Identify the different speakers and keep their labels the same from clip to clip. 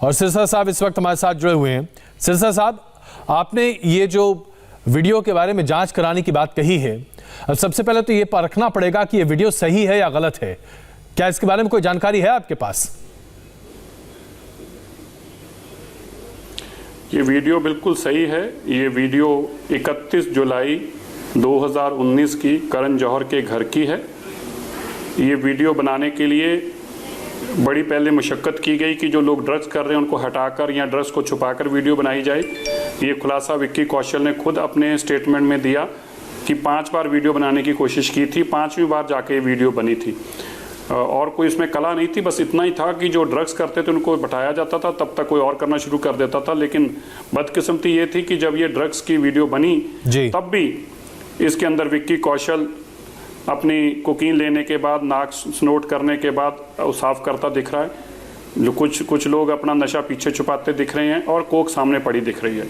Speaker 1: और सिरसा साहब इस वक्त हमारे साथ जुड़े हुए हैं। सिरसा साहब, आपने ये जो वीडियो के बारे में जांच कराने की बात कही है, अब सबसे पहले तो ये परखना पड़ेगा कि ये वीडियो सही है या गलत है। क्या इसके बारे में कोई जानकारी है आपके पास?
Speaker 2: ये वीडियो बिल्कुल सही है। ये वीडियो 31 जुलाई 2019 की करण जौहर के घर की है। ये वीडियो बनाने के लिए बड़ी पहले मशक्क़त की गई कि जो लोग ड्रग्स कर रहे हैं उनको हटाकर या ड्रग्स को छुपाकर वीडियो बनाई जाए। ये खुलासा विक्की कौशल ने खुद अपने स्टेटमेंट में दिया कि 5 बार वीडियो बनाने की कोशिश की थी, 5वीं बार जाके ये वीडियो बनी थी। और कोई इसमें कला नहीं थी, बस इतना ही था कि जो ड्रग्स करते थे उनको बैठाया जाता था, तब तक कोई और करना शुरू कर देता था। लेकिन बदकिस्मती ये थी कि जब ये ड्रग्स की वीडियो बनी तब भी इसके अंदर विक्की कौशल अपनी कोकीन लेने के बाद, नाक स्नोट करने के बाद साफ करता दिख रहा है। जो कुछ लोग अपना नशा पीछे छुपाते दिख रहे हैं और कोक सामने पड़ी दिख रही है।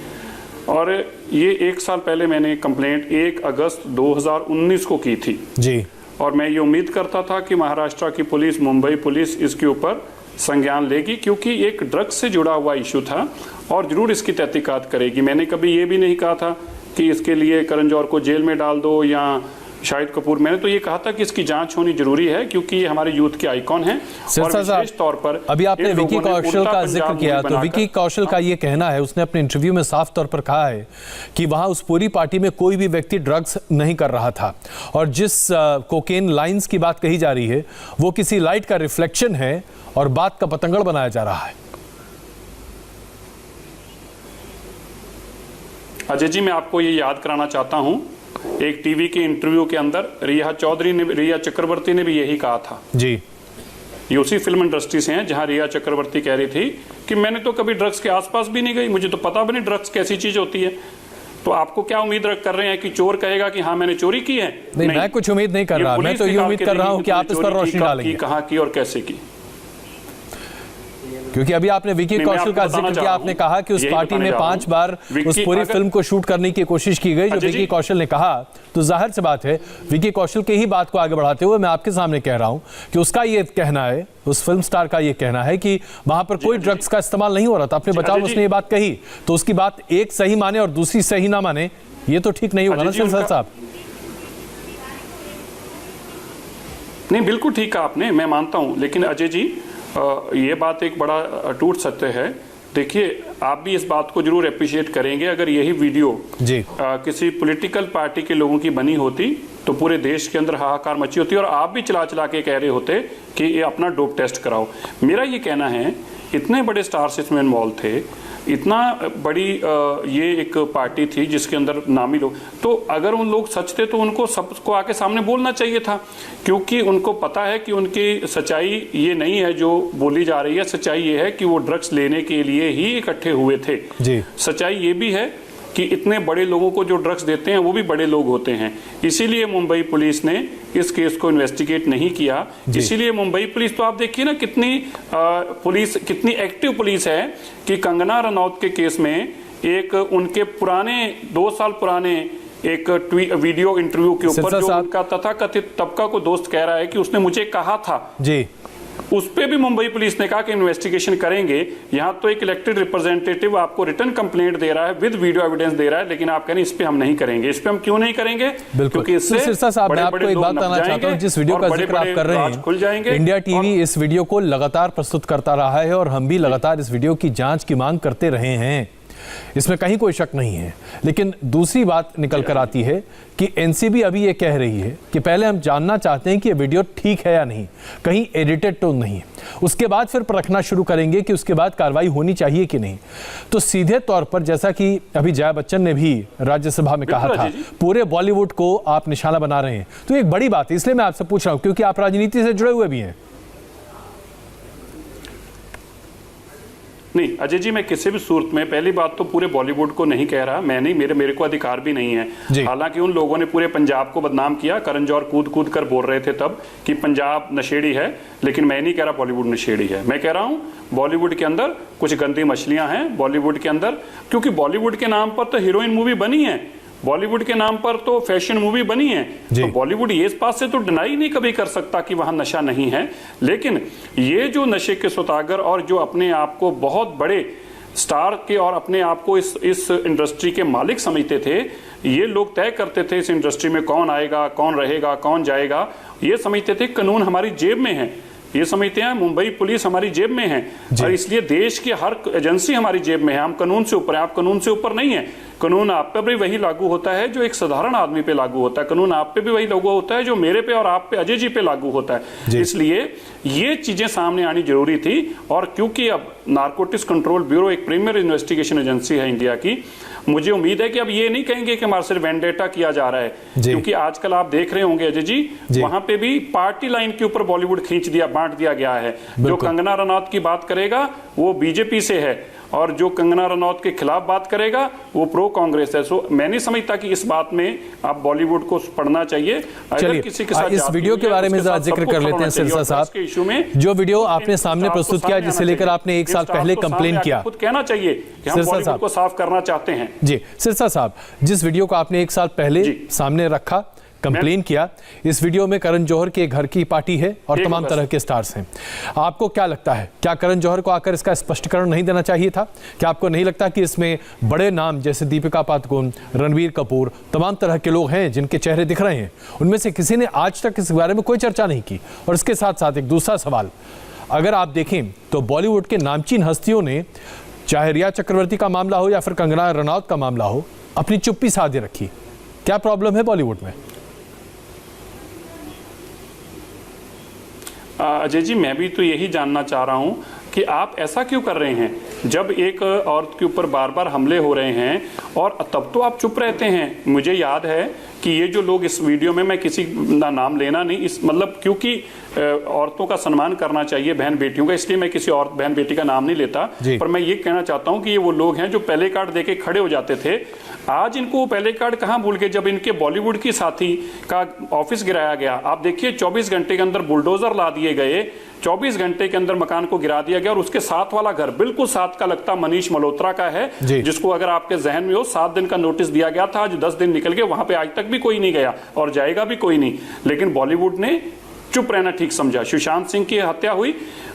Speaker 2: और ये 1 साल पहले मैंने कंप्लेंट 1 अगस्त 2019 को की थी
Speaker 1: जी।
Speaker 2: और मैं ये उम्मीद करता था कि महाराष्ट्र की पुलिस, मुंबई पुलिस इसके ऊपर संज्ञान लेगी, क्योंकि एक ड्रग्स से जुड़ा हुआ इशू था और जरूर इसकी तहकीकात करेगी। मैंने कभी ये भी नहीं कहा था कि इसके लिए करण जौहर को जेल में डाल दो या शाहिद कपूर। मैंने तो ये कहा था कि इसकी जांच होनी जरूरी है, क्योंकि ये हमारे यूथ के आइकॉन हैं। और विशेष तौर पर
Speaker 1: अभी आपने विक्की कौशल का जिक्र किया, तो विक्की कौशल का ये कहना है, उसने अपने इंटरव्यू में साफ तौर पर कहा है कि वहां उस पूरी पार्टी में कोई भी व्यक्ति ड्रग्स नहीं कर रहा था और जिस कोकेन लाइंस की बात कही जा रही है वो किसी लाइट का रिफ्लेक्शन है और बात का पतंगड़ बनाया जा रहा है।
Speaker 2: अजय जी, मैं आपको ये याद कराना चाहता हूं, एक टीवी के इंटरव्यू के अंदर रिया चक्रवर्ती ने भी यही कहा था
Speaker 1: जी।
Speaker 2: ये उसी फिल्म इंडस्ट्री से हैं जहां रिया चक्रवर्ती कह रही थी कि मैंने तो कभी ड्रग्स के आसपास भी नहीं गई, मुझे तो पता भी नहीं ड्रग्स कैसी चीज होती है। तो आपको क्या उम्मीद कर रहे हैं कि चोर कहेगा कि हाँ मैंने चोरी की है?
Speaker 1: नहीं, मैं कुछ उम्मीद नहीं कर रहा, मैं तो ये उम्मीद कर रहा हूं कि आप इस पर रोशनी डालेंगे,
Speaker 2: कहाँ की और कैसे की।
Speaker 1: क्योंकि अभी आपने विक्की कौशल का जिक्र किया, आपने कहा कि उस पार्टी में 5 बार उस पूरी फिल्म को शूट करने की कोशिश की गई जो विक्की कौशल ने कहा। तो जाहिर सी बात है, विक्की कौशल की ही बात को आगे बढ़ाते हुए मैं आपके सामने कह रहा हूं कि उसका ये कहना है, उस फिल्म स्टार का ये कहना है कि वहां पर कोई ड्रग्स का इस्तेमाल नहीं हो रहा था। अपने बचाव उसने ये बात कही, तो उसकी बात एक सही माने और दूसरी सही ना माने, ये तो ठीक नहीं होगा ना सिरसा साहब?
Speaker 2: नहीं, बिल्कुल ठीक कहा आपने, मैं मानता हूं। लेकिन अजय जी, ये बात एक बड़ा अटूट सत्य है। देखिए, आप भी इस बात को जरूर अप्रिशिएट करेंगे, अगर यही वीडियो
Speaker 1: जी
Speaker 2: किसी पॉलिटिकल पार्टी के लोगों की बनी होती तो पूरे देश के अंदर हाहाकार मची होती और आप भी चला चला के कह रहे होते कि ये अपना डोप टेस्ट कराओ। मेरा ये कहना है, इतने बड़े स्टार्स इसमें इन्वॉल्व थे, इतना बड़ी ये एक पार्टी थी जिसके अंदर नामी लोग, तो अगर उन लोग सच थे तो उनको सबको आके सामने बोलना चाहिए था, क्योंकि उनको पता है कि उनकी सच्चाई ये नहीं है जो बोली जा रही है। सच्चाई ये है कि वो ड्रग्स लेने के लिए ही इकट्ठे हुए थे
Speaker 1: जी।
Speaker 2: सच्चाई ये भी है कि इतने बड़े लोगों को जो ड्रग्स देते हैं वो भी बड़े लोग होते हैं। इसीलिए मुंबई पुलिस ने इस केस को इन्वेस्टिगेट नहीं किया। इसीलिए मुंबई पुलिस, तो आप देखिए ना कितनी पुलिस, कितनी एक्टिव पुलिस है कि कंगना रनौत के केस में एक उनके पुराने 2 साल पुराने एक वीडियो इंटरव्यू के ऊपर जो उनका तथाकथित तबका को दोस्त कह रहा है कि उसने मुझे कहा था जी, उस पे भी मुंबई पुलिस ने कहा कि इन्वेस्टिगेशन करेंगे। यहां तो एक इलेक्टेड रिप्रेजेंटेटिव आपको रिटर्न कंप्लेंट दे रहा है, विद वीडियो एविडेंस दे रहा है, लेकिन आप कह रहे हैं इस पे हम नहीं करेंगे। इस पे हम क्यों नहीं करेंगे?
Speaker 1: क्योंकि इससे सिरसा साहब, मैं आपको एक बात बताना चाहता हूं, जिस वीडियो का जिक्र आप कर रहे हैं, खुल जाएंगे। इंडिया टीवी इस वीडियो को लगातार प्रस्तुत करता रहा है और हम भी लगातार इस वीडियो की जांच की मांग करते रहे हैं, इसमें कहीं कोई शक नहीं है। लेकिन दूसरी बात निकल कर आती है कि एनसीबी अभी ये कह रही है कि पहले हम जानना चाहते हैं कि ये वीडियो ठीक है या नहीं, कहीं एडिटेड तो नहीं, उसके बाद फिर परखना शुरू करेंगे कि उसके बाद कार्रवाई होनी चाहिए कि नहीं। तो सीधे तौर पर, जैसा कि अभी जया बच्चन ने भी राज्यसभा में कहा था, पूरे बॉलीवुड को आप निशाना बना रहे हैं, तो एक बड़ी बात है। इसलिए मैं आपसे पूछ रहा हूं क्योंकि आप राजनीति से जुड़े हुए भी हैं।
Speaker 2: नहीं अजय जी, मैं किसी भी सूरत में, पहली बात तो पूरे बॉलीवुड को नहीं कह रहा मैं, नहीं, मेरे को अधिकार भी नहीं है। हालांकि उन लोगों ने पूरे पंजाब को बदनाम किया, करण जौहर कूद कूद कर बोल रहे थे तब कि पंजाब नशेड़ी है, लेकिन मैं नहीं कह रहा बॉलीवुड नशेड़ी है। मैं कह रहा हूं बॉलीवुड के अंदर कुछ गंदी मछलियां हैं बॉलीवुड के अंदर, क्योंकि बॉलीवुड के नाम पर तो हीरोइन मूवी बनी है, बॉलीवुड के नाम पर तो फैशन मूवी बनी है, तो बॉलीवुड ये इस बात से तो डिनाई नहीं कभी कर सकता कि वहां नशा नहीं है। लेकिन ये जो नशे के सौदागर और जो अपने आप को बहुत बड़े स्टार के और अपने आप को इस इंडस्ट्री के मालिक समझते थे, ये लोग तय करते थे इस इंडस्ट्री में कौन आएगा, कौन रहेगा, कौन जाएगा। ये समझते थे कानून हमारी जेब में है, ये समझते हैं मुंबई पुलिस हमारी जेब में है, और इसलिए देश की हर एजेंसी हमारी जेब में है। हम कानून से ऊपर हैं, आप कानून से ऊपर नहीं है। कानून आप पे भी वही लागू होता है जो एक साधारण आदमी पे लागू होता है। कानून आप पे भी वही लागू होता है जो मेरे पे और आप पे, अजय जी पे लागू होता है। इसलिए ये चीजें सामने आनी जरूरी थी। और क्योंकि अब नारकोटिक्स कंट्रोल ब्यूरो एक प्रीमियर इन्वेस्टिगेशन एजेंसी है इंडिया की, मुझे उम्मीद है कि अब ये नहीं कहेंगे कि हमारे सिर्फ वेंडेटा किया जा रहा है, क्योंकि आजकल आप देख रहे होंगे अजय जी, वहां पे भी पार्टी लाइन के ऊपर बॉलीवुड खींच दिया, बांट दिया गया है। जो कंगना रनौत की बात करेगा वो बीजेपी से है, और जो कंगना रनौत के खिलाफ बात करेगा वो प्रो कांग्रेस है। सो मैं नहीं समझता कि इस बात में आप बॉलीवुड को पढ़ना चाहिए।
Speaker 1: अगर किसी के साथ इस वीडियो के बारे में जरा जिक्र कर लेते हैं सिरसा साहब, इशू में जो वीडियो आपने सामने प्रस्तुत किया जिसे लेकर आपने 1 साल पहले कंप्लेन किया,
Speaker 2: खुद कहना चाहिए कि हम बॉलीवुड को साफ करना चाहते हैं।
Speaker 1: जी सिरसा साहब, जिस वीडियो को आपने 1 साल पहले सामने रखा, कंप्लेन किया, इस वीडियो में करण जौहर के घर की पार्टी है और तमाम तरह के स्टार्स हैं। आपको क्या लगता है, क्या करण जौहर को आकर इसका स्पष्टीकरण नहीं देना चाहिए था? क्या आपको नहीं लगता कि इसमें बड़े नाम जैसे दीपिका पादुकोण, रणबीर कपूर, तमाम तरह के लोग हैं जिनके चेहरे दिख रहे हैं, उनमें से किसी ने आज तक इस बारे में कोई चर्चा नहीं की? और इसके साथ साथ एक दूसरा सवाल, अगर आप देखें तो बॉलीवुड के नामचीन हस्तियों ने, चाहे रिया चक्रवर्ती का मामला हो या फिर कंगना रनौत का मामला हो, अपनी चुप्पी साधे रखी। क्या प्रॉब्लम है बॉलीवुड में?
Speaker 2: अजय जी, मैं भी तो यही जानना चाह रहा हूं कि आप ऐसा क्यों कर रहे हैं जब एक औरत के ऊपर बार बार हमले हो रहे हैं, और तब तो आप चुप रहते हैं। मुझे याद है कि ये जो लोग इस वीडियो में, मैं किसी का नाम लेना नहीं, इस मतलब क्योंकि औरतों का सम्मान करना चाहिए, बहन बेटियों का, इसलिए मैं किसी और बहन बेटी का नाम नहीं लेता, पर मैं ये कहना चाहता हूं कि ये वो लोग हैं जो पहले कार्ड देके खड़े हो जाते थे। आज इनको पहले कार्ड कहां भूल गए जब इनके बॉलीवुड की साथी का ऑफिस गिराया गया। आप देखिए 24 घंटे के अंदर बुलडोजर ला दिए गए, 24 घंटे के अंदर मकान को गिरा दिया गया, और उसके साथ वाला घर बिल्कुल साथ का लगता मनीष मल्होत्रा का है, जिसको अगर आपके जहन में हो 7 दिन का नोटिस दिया गया था, आज 10 दिन निकल गए, वहां पे आज तक भी कोई नहीं गया और जाएगा भी कोई नहीं। लेकिन बॉलीवुड ने चुप रहना ठीक समझा। सुशांत सिंह की हत्या हुई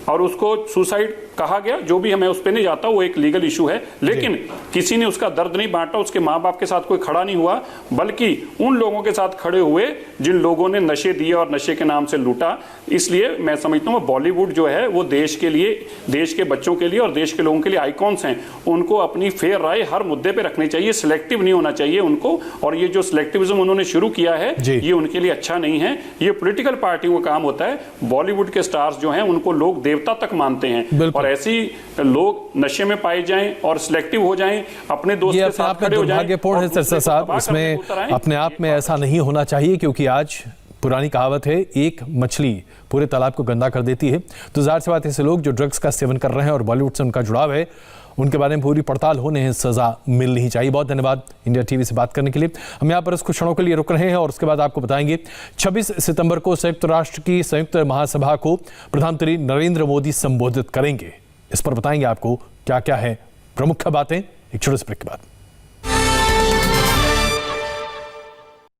Speaker 2: और उसको सुसाइड कहा गया, जो भी हमें उस पर नहीं जाता, वो एक लीगल इशू है, लेकिन किसी ने उसका दर्द नहीं बांटा, उसके माँ बाप के साथ कोई खड़ा नहीं हुआ, बल्कि उन लोगों के साथ खड़े हुए जिन लोगों ने नशे दिए और नशे के नाम से लूटा। इसलिए मैं समझता हूँ बॉलीवुड जो है वो देश के लिए, देश के बच्चों के लिए और देश के लोगों के लिए आइकॉन्स हैं। उनको अपनी फेयर राय हर मुद्दे पे रखनी चाहिए, सिलेक्टिव नहीं होना चाहिए उनको। और ये जो सिलेक्टिविज्म उन्होंने शुरू किया है ये उनके लिए अच्छा नहीं है, ये पॉलिटिकल पार्टियों का काम होता है। बॉलीवुड के स्टार्स जो हैं उनको लोग देवता तक मानते हैं, और ऐसी लोग नशे में पाए जाएं और सिलेक्टिव हो जाएं, अपने दोस्त के साथ खड़े हो जाएं।
Speaker 1: दुर्भाग्यपूर्ण है सिरसा साहब, इसमें अपने आप में ऐसा नहीं होना चाहिए, क्योंकि आज पुरानी कहावत है, एक मछली पूरे तालाब को गंदा कर देती है। तो जाहिर सी बात है, ऐसे लोग जो ड्रग्स का सेवन कर रहे हैं और बॉलीवुड से उनका जुड़ाव है, उनके बारे में पूरी पड़ताल होने हैं, सजा मिलनी ही चाहिए। बहुत धन्यवाद इंडिया टीवी से बात करने के लिए। हम यहाँ पर कुछ क्षणों के लिए रुक रहे हैं और उसके बाद आपको बताएंगे 26 सितंबर को संयुक्त राष्ट्र की संयुक्त महासभा को प्रधानमंत्री नरेंद्र मोदी संबोधित करेंगे। इस पर बताएंगे आपको क्या क्या है प्रमुख बातें एक छोटे से ब्रेक के बाद।